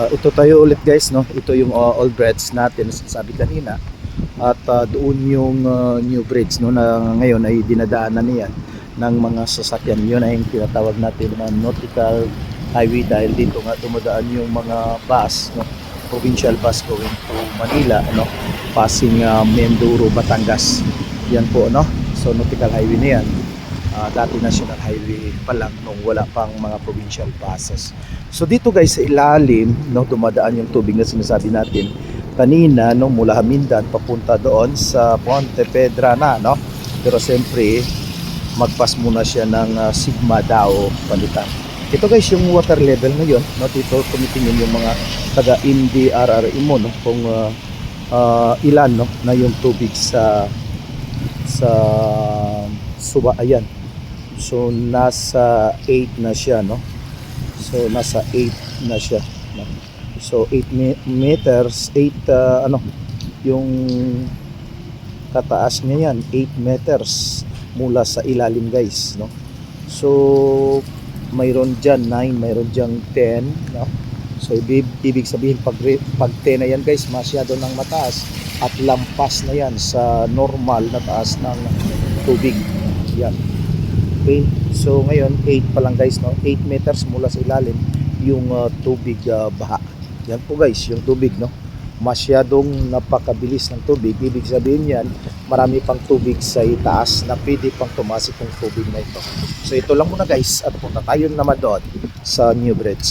Ito tayo ulit guys, no? Ito yung old bridge natin na sinasabi kanina. At doon yung new bridge, no, na ngayon ay dinadaanan niyan ng mga sasakyan. Yun ay yung tinatawag natin na nautical highway dahil dito nga dumadaan yung mga bus, no? Provincial bus going to Manila, ano? Passing Mindoro, Batangas. Yan po, no? So nautical highway na yan. Dati national highway pa lang nung wala pang mga provincial buses. So dito guys sa ilalim, no, dumadaan yung tubig na sinasabi natin kanina, no, mula Hamindan papunta doon sa Ponte Vedra na, no. Pero siyempre magpas muna siya ng Sigma Dao Palitan. Ito guys yung water level ngayon, no. Dito tumitingin yung mga taga NDRRMO, no, kung ilan, no, na yung tubig sa Suba. Ayan. So nasa 8 na siya, no. So nasa 8 na siya, no? So 8 meters, 8 ano yung kataas niya yan, 8 meters mula sa ilalim guys, no. So mayroon diyan 9, mayroon diyan 10, no. So ibig sabihin pag 10 na yan guys, masyado nang mataas at lampas na yan sa normal na taas ng tubig. Yan. Okay, so ngayon 8 pa lang guys, no? 8 meters mula sa ilalim yung tubig baha. Yan po guys, yung tubig, no? Masyadong napakabilis ng tubig. Ibig sabihin yan, marami pang tubig sa itaas na pwede pang tumasik ng tubig na ito. So ito lang muna guys, at punta tayo naman doon sa New Bridge.